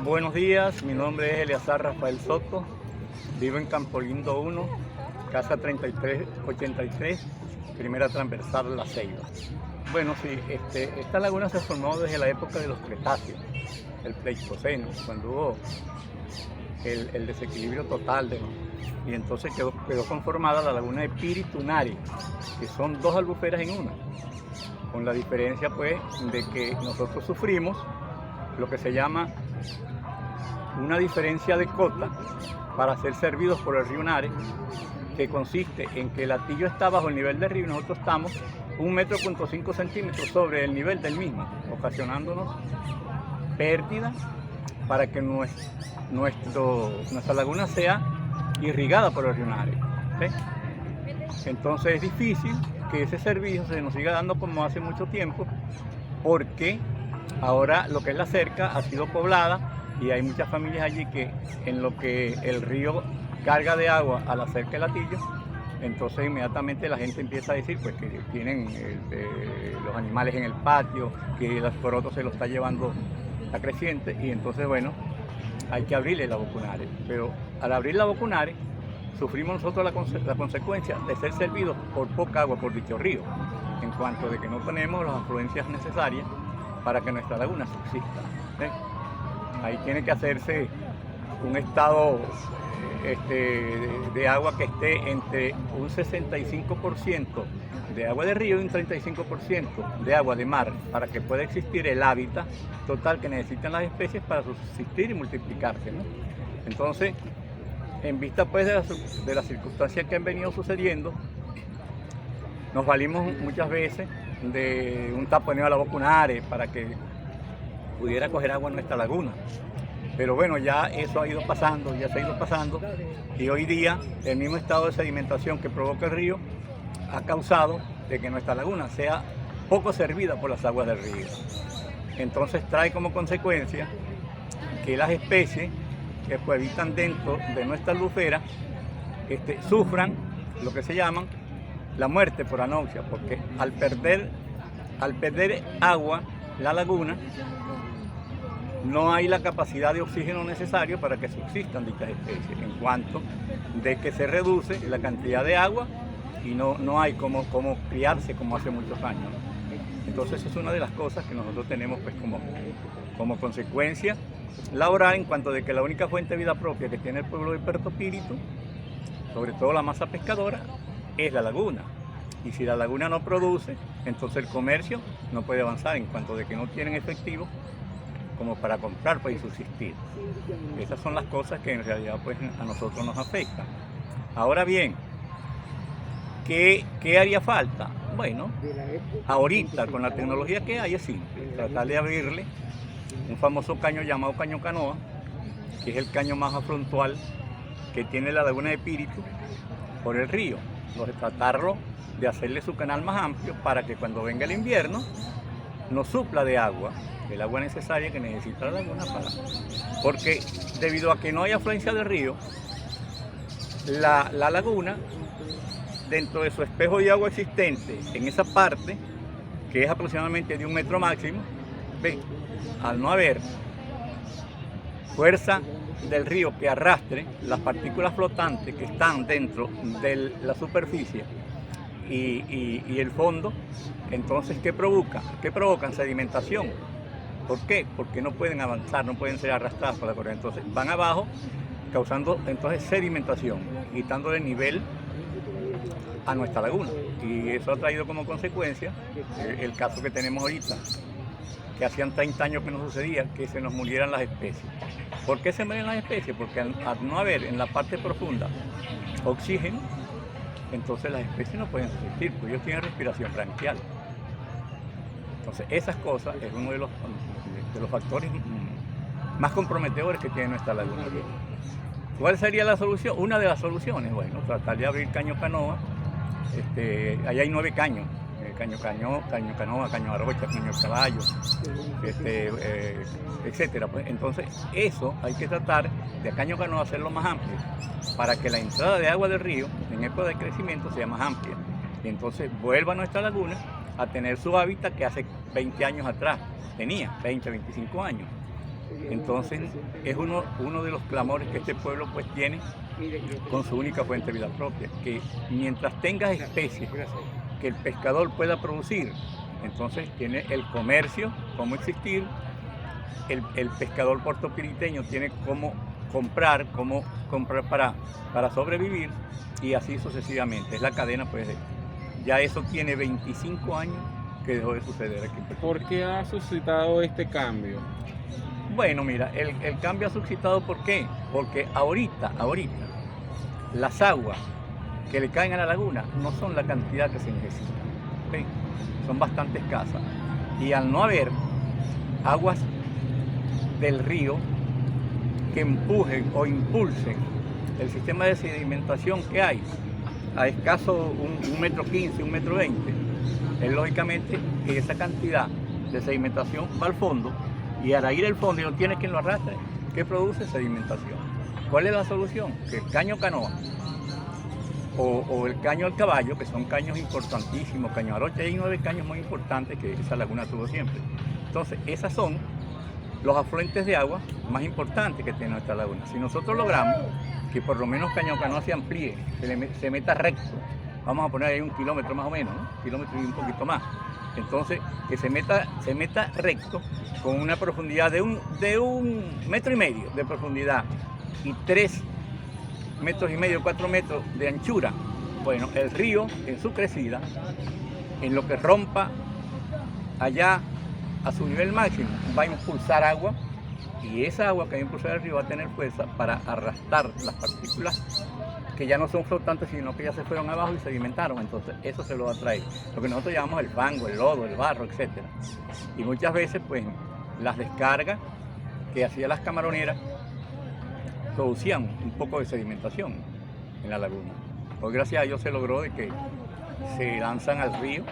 Buenos días, mi nombre es Eleazar Rafael Soto, vivo en Campo Lindo 1, casa 3383, primera transversal La Ceiba. Bueno, sí, esta laguna se formó desde la época de los Cretáceos, el Pleistoceno, cuando hubo el desequilibrio total y entonces quedó conformada la laguna de Piritunari, que son dos albuferas en una, con la diferencia pues de que nosotros sufrimos lo que se llama una diferencia de cota para ser servidos por el río Nare, que consiste en que el Atillo está bajo el nivel del río y nosotros estamos 1,5 metros sobre el nivel del mismo, ocasionándonos pérdida para que nuestra laguna sea irrigada por el río Nare. ¿Sí? Entonces es difícil que ese servicio se nos siga dando como hace mucho tiempo, porque ahora lo que es la cerca ha sido poblada y hay muchas familias allí que en lo que el río carga de agua a la cerca del Atillo, entonces inmediatamente la gente empieza a decir pues que tienen los animales en el patio, que el coroto se lo está llevando la creciente, y entonces bueno, hay que abrirle la Bocunare. Pero al abrir la Bocunare sufrimos nosotros la consecuencia de ser servidos por poca agua por dicho río, en cuanto de que no tenemos las afluencias necesarias para que nuestra laguna subsista. ¿Sí? Ahí tiene que hacerse un estado de agua que esté entre un 65% de agua de río y un 35% de agua de mar, para que pueda existir el hábitat total que necesitan las especies para subsistir y multiplicarse, ¿no? Entonces, en vista pues de las circunstancias que han venido sucediendo, nos valimos muchas veces de un taponeo a la Bocunare para que pudiera coger agua en nuestra laguna. Pero bueno, ya eso ha ido pasando, ya se ha ido pasando, y hoy día el mismo estado de sedimentación que provoca el río ha causado de que nuestra laguna sea poco servida por las aguas del río. Entonces trae como consecuencia que las especies que habitan dentro de nuestra albufera sufran lo que se llaman la muerte por anoxia, porque al perder agua la laguna, no hay la capacidad de oxígeno necesario para que subsistan dichas especies, en cuanto de que se reduce la cantidad de agua y no hay como criarse como hace muchos años, ¿no? Entonces es una de las cosas que nosotros tenemos pues como consecuencia laboral, en cuanto de que la única fuente de vida propia que tiene el pueblo de Puerto Píritu, sobre todo la masa pescadora, es la laguna. Y si la laguna no produce, entonces el comercio no puede avanzar, en cuanto de que no tienen efectivo como para comprar pues, y subsistir. Esas son las cosas que en realidad pues, a nosotros nos afectan. Ahora bien, ¿qué haría falta? Bueno, ahorita con la tecnología que hay es simple, tratar de abrirle un famoso caño llamado Caño Canoa, que es el caño más afrontual que tiene la laguna de Píritu por el río. Entonces tratarlo de hacerle su canal más amplio para que cuando venga el invierno nos supla de agua, el agua necesaria que necesita la laguna porque debido a que no hay afluencia del río, la laguna, dentro de su espejo de agua existente en esa parte, que es aproximadamente de 1 metro máximo, al no haber fuerza del río que arrastre las partículas flotantes que están dentro de la superficie y el fondo, entonces ¿qué provoca? ¿Qué provocan? Sedimentación. ¿Por qué? Porque no pueden avanzar, no pueden ser arrastradas por la corriente. Entonces van abajo, causando entonces sedimentación, quitándole nivel a nuestra laguna. Y eso ha traído como consecuencia el caso que tenemos ahorita, que hacían 30 años que no sucedía, que se nos murieran las especies. ¿Por qué se mueren las especies? Porque al no haber en la parte profunda oxígeno, entonces las especies no pueden subsistir, porque ellos tienen respiración branquial. Entonces esas cosas es uno de los factores más comprometedores que tiene nuestra laguna. ¿Cuál sería la solución? Una de las soluciones, bueno, tratar de abrir Caño Canoa. Ahí hay 9 caños. Caño Canoa, Caño Arocha, Caño Caballo, etcétera. Pues, entonces, eso hay que tratar de a Caño Canoa hacerlo más amplio, para que la entrada de agua del río en época de crecimiento sea más amplia. Y entonces vuelva a nuestra laguna a tener su hábitat que hace 20 años atrás tenía, 20, 25 años. Entonces es uno de los clamores que este pueblo pues tiene con su única fuente de vida propia, que mientras tengas especies que el pescador pueda producir, entonces tiene el comercio cómo existir, el pescador puertopiriteño tiene cómo comprar para sobrevivir, y así sucesivamente. Es la cadena, pues, ya eso tiene 25 años que dejó de suceder aquí en Puerto Rico. ¿Por qué ha suscitado este cambio? Bueno, mira, el cambio ha suscitado, ¿por qué? Porque ahorita, las aguas que le caen a la laguna no son la cantidad que se necesita, ¿sí? Son bastante escasas. Y al no haber aguas del río que empujen o impulsen el sistema de sedimentación que hay, a escaso 1,15 metros, 1,20 metros, es lógicamente que esa cantidad de sedimentación va al fondo, y al ir al fondo y no tiene quien lo arrastre, ¿qué produce? Sedimentación. ¿Cuál es la solución? Que el caño canoa o el caño al caballo, que son caños importantísimos, caño aroche, hay 9 caños muy importantes que esa laguna tuvo siempre. Entonces, esas son los afluentes de agua más importantes que tiene nuestra laguna. Si nosotros logramos que por lo menos Caño Canoa se amplíe, se meta recto, vamos a poner ahí 1 kilómetro más o menos, ¿no? 1 kilómetro y un poquito más. Entonces, que se meta recto con una profundidad de 1,5 metros de profundidad y 3,5 metros, 4 metros de anchura. Bueno, el río en su crecida, en lo que rompa allá a su nivel máximo, va a impulsar agua, y esa agua que va a impulsar el río va a tener fuerza para arrastrar las partículas que ya no son flotantes, sino que ya se fueron abajo y sedimentaron. Entonces eso se lo va a traer, lo que nosotros llamamos el fango, el lodo, el barro, etc. Y muchas veces pues las descargas que hacían las camaroneras producían un poco de sedimentación en la laguna. Hoy gracias a Dios se logró de que se lanzan al río,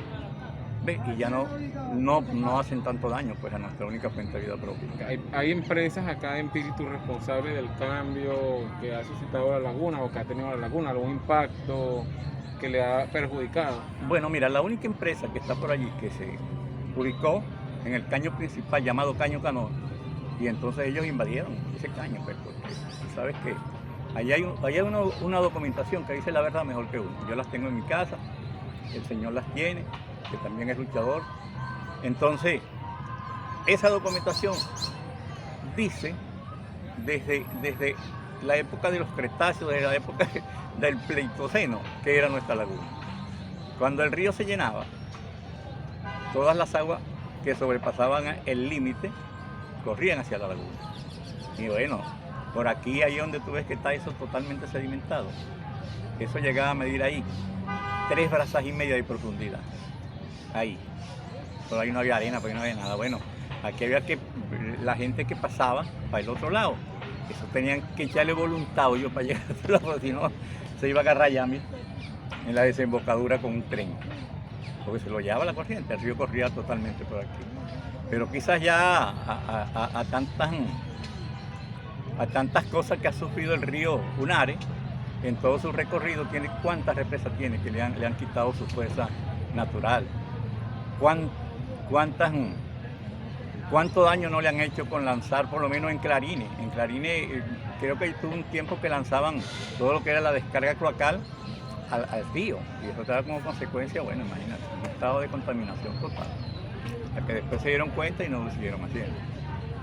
¿ves? Y ya no hacen tanto daño pues a nuestra única fuente de vida propia. Hay empresas acá en Píritu responsables del cambio que ha suscitado la laguna o que ha tenido la laguna, algún impacto que le ha perjudicado. Bueno, mira, la única empresa que está por allí que se ubicó en el caño principal llamado Caño Canoa, y entonces ellos invadieron ese caño, pues, porque sabes que allá hay una documentación que dice la verdad mejor que uno. Yo las tengo en mi casa, el señor las tiene, que también es luchador. Entonces, esa documentación dice desde la época de los Cretáceos, desde la época del Pleistoceno, que era nuestra laguna. Cuando el río se llenaba, todas las aguas que sobrepasaban el límite corrían hacia la laguna. Y bueno, por aquí, ahí donde tú ves que está eso totalmente sedimentado, eso llegaba a medir ahí 3,5 brazas de profundidad. Ahí. Por ahí no había arena, por ahí no había nada. Bueno, aquí había que la gente que pasaba para el otro lado, eso tenían que echarle voluntad yo para llegar a otro lado, porque si no se iba a agarrar ya en la desembocadura con un tren, porque se lo llevaba la corriente, el río corría totalmente por aquí. Pero quizás ya a tantas cosas que ha sufrido el río Unare en todo su recorrido, ¿cuántas represas tiene que le han quitado su fuerza natural? ¿Cuánto daño no le han hecho con lanzar, por lo menos en Clarines? En Clarines creo que tuvo un tiempo que lanzaban todo lo que era la descarga cloacal al río, y eso trae como consecuencia, bueno, imagínate, un estado de contaminación total, hasta que después se dieron cuenta y no lo siguieron haciendo.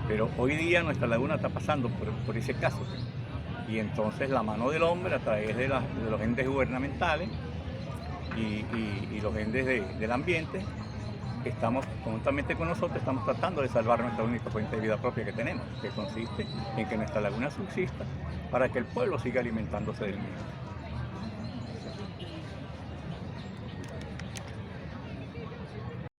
Pero hoy día nuestra laguna está pasando por ese caso, y entonces la mano del hombre a través de los entes gubernamentales y los entes del ambiente, estamos conjuntamente con nosotros, estamos tratando de salvar nuestra única fuente de vida propia que tenemos, que consiste en que nuestra laguna subsista para que el pueblo siga alimentándose del mismo.